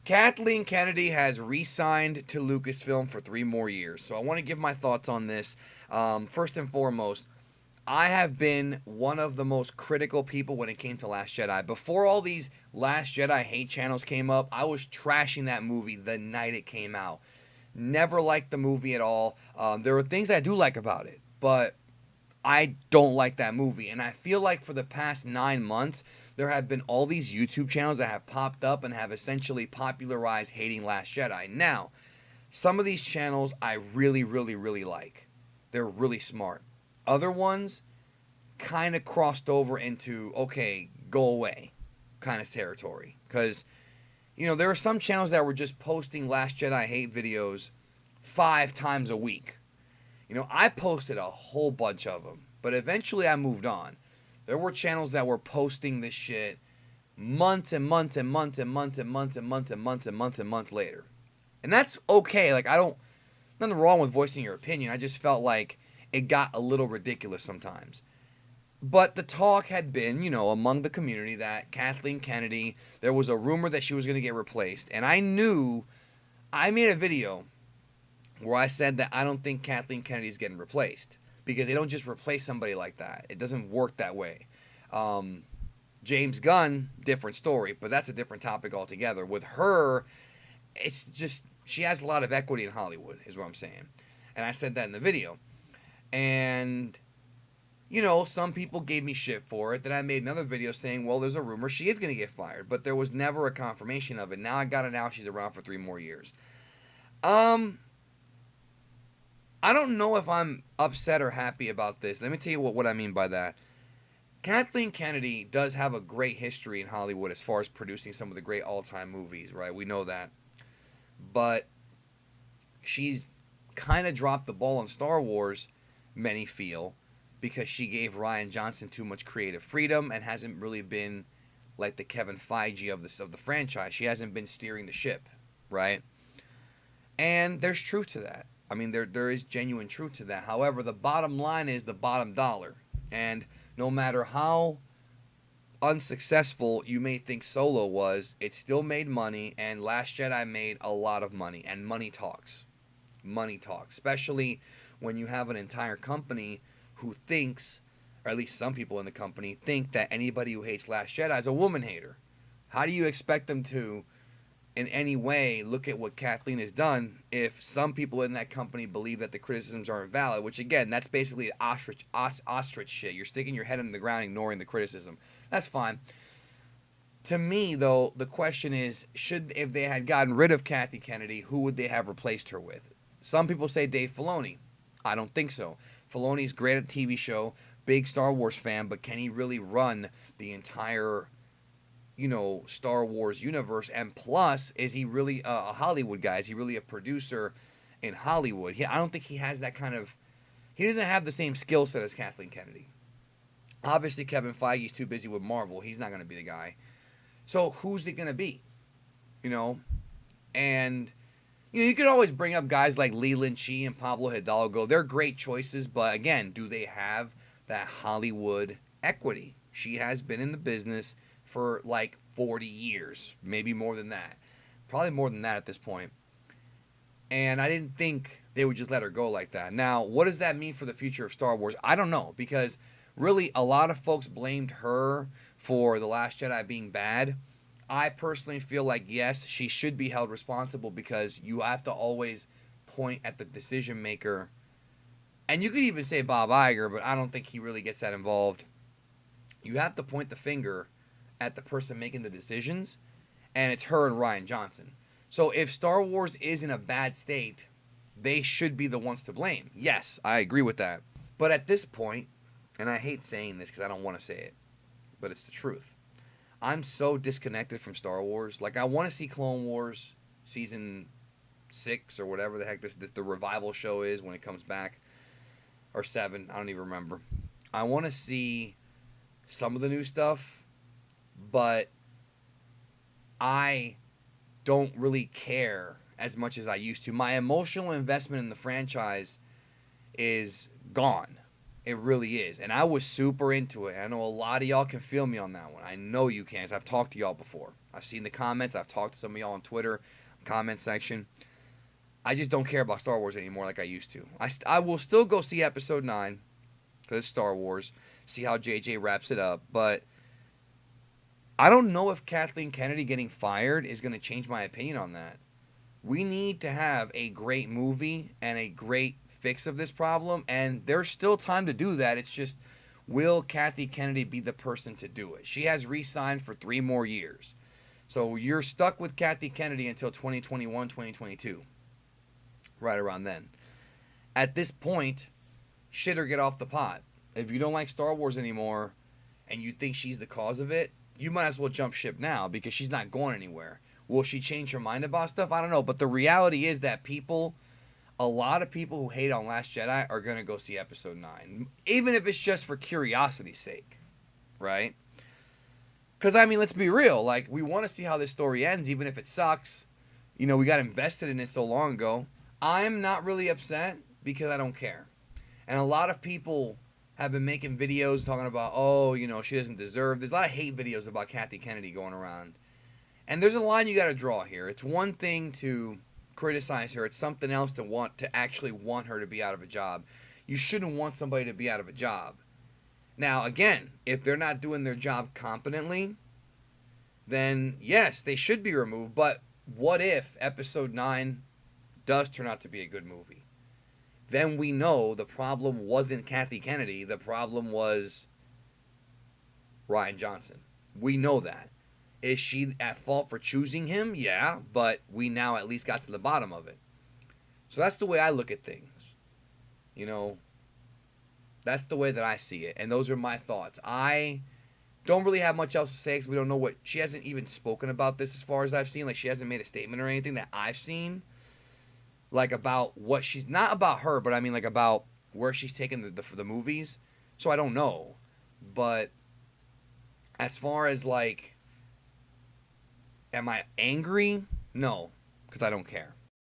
Kathleen Kennedy has re-signed to Lucasfilm for 3 more years. So I want to give my thoughts on this. First and foremost, I have been one of the most critical people when it came to Last Jedi. Before all these Last Jedi hate channels came up, I was trashing that movie the night it came out. Never liked the movie at all. There are things I do like about it, but I don't like that movie. And I feel like for the past 9 months, there have been all these YouTube channels that have popped up and have essentially popularized hating Last Jedi. Now, some of these channels I really, really, really like. They're really smart. Other ones kind of crossed over into, okay, go away kind of territory. Because, there are some channels that were just posting Last Jedi hate videos 5 times a week. I posted a whole bunch of them, but eventually I moved on. There were channels that were posting this shit months and months and months and months and months and months and months and months and months later. And that's okay. Like, nothing wrong with voicing your opinion. I just felt like it got a little ridiculous sometimes. But the talk had been, among the community that Kathleen Kennedy, there was a rumor that she was going to get replaced. And I made a video where I said that I don't think Kathleen Kennedy is getting replaced because they don't just replace somebody like that. It doesn't work that way. James Gunn, different story, but that's a different topic altogether. With her, it's just she has a lot of equity in Hollywood, is what I'm saying. And I said that in the video. And, some people gave me shit for it. Then I made another video saying, well, there's a rumor she is going to get fired, but there was never a confirmation of it. Now I got it out. She's around for 3 more years. I don't know if I'm upset or happy about this. Let me tell you what I mean by that. Kathleen Kennedy does have a great history in Hollywood as far as producing some of the great all-time movies, right? We know that. But she's kind of dropped the ball on Star Wars, many feel, because she gave Rian Johnson too much creative freedom and hasn't really been like the Kevin Feige of the franchise. She hasn't been steering the ship, right? And there's truth to that. I mean, there is genuine truth to that. However, the bottom line is the bottom dollar. And no matter how unsuccessful you may think Solo was, it still made money, and Last Jedi made a lot of money. And money talks. Money talks. Especially when you have an entire company who thinks, or at least some people in the company, think that anybody who hates Last Jedi is a woman hater. How do you expect them to in any way look at what Kathleen has done if some people in that company believe that the criticisms aren't valid, which again, that's basically ostrich shit. You're sticking your head in the ground ignoring the criticism. That's fine. To me, though, the question is, if they had gotten rid of Kathy Kennedy, who would they have replaced her with? Some people say Dave Filoni. I don't think so. Filoni's great at TV show, big Star Wars fan, but can he really run the entire Star Wars universe? And plus, is he really a Hollywood guy? Is he really a producer in Hollywood? I don't think he has that kind of... He doesn't have the same skill set as Kathleen Kennedy. Obviously, Kevin Feige's too busy with Marvel. He's not going to be the guy. So, who's it going to be? And... you could always bring up guys like Leland Chee and Pablo Hidalgo. They're great choices, but again, do they have that Hollywood equity? She has been in the business for like 40 years, maybe more than that. Probably more than that at this point. And I didn't think they would just let her go like that. Now, what does that mean for the future of Star Wars? I don't know, because really a lot of folks blamed her for The Last Jedi being bad. I personally feel like, yes, she should be held responsible because you have to always point at the decision maker. And you could even say Bob Iger, but I don't think he really gets that involved. You have to point the finger at the person making the decisions, and it's her and Rian Johnson. So if Star Wars is in a bad state, they should be the ones to blame. Yes, I agree with that. But at this point, and I hate saying this because I don't want to say it, but it's the truth. I'm so disconnected from Star Wars. Like, I want to see Clone Wars season 6 or whatever the heck the revival show is when it comes back. Or 7, I don't even remember. I want to see some of the new stuff, but I don't really care as much as I used to. My emotional investment in the franchise is gone. It really is. And I was super into it. I know a lot of y'all can feel me on that one. I know you can, 'cause I've talked to y'all before. I've seen the comments. I've talked to some of y'all on Twitter, comment section. I just don't care about Star Wars anymore like I used to. I will still go see Episode 9, because it's Star Wars, see how JJ wraps it up. But I don't know if Kathleen Kennedy getting fired is going to change my opinion on that. We need to have a great movie and a great fix of this problem, and there's still time to do that. It's just, will Kathy Kennedy be the person to do it? She has re-signed for 3 more years. So you're stuck with Kathy Kennedy until 2021, 2022. Right around then. At this point, shit or get off the pot. If you don't like Star Wars anymore and you think she's the cause of it, you might as well jump ship now, because she's not going anywhere. Will she change her mind about stuff? I don't know. But the reality is that a lot of people who hate on Last Jedi are going to go see Episode 9. Even if it's just for curiosity's sake. Right? Because, I mean, let's be real. Like, we want to see how this story ends, even if it sucks. You know, we got invested in it so long ago. I'm not really upset because I don't care. And a lot of people have been making videos talking about, oh, you know, she doesn't deserve. There's a lot of hate videos about Kathy Kennedy going around. And there's a line you got to draw here. It's one thing to criticize her. It's something else to actually want her to be out of a job. You shouldn't want somebody to be out of a job. Now, again, if they're not doing their job competently, then yes, they should be removed. But what if Episode 9 does turn out to be a good movie? Then we know the problem wasn't Kathy Kennedy. The problem was Rian Johnson. We know that. Is she at fault for choosing him? Yeah, but we now at least got to the bottom of it. So that's the way I look at things. You know, that's the way that I see it. And those are my thoughts. I don't really have much else to say because we don't know what... She hasn't even spoken about this as far as I've seen. Like, she hasn't made a statement or anything that I've seen. Like, about what she's... Not about her, but I mean, like, about where she's taken the movies. So I don't know. But as far as, like... Am I angry? No, because I don't care.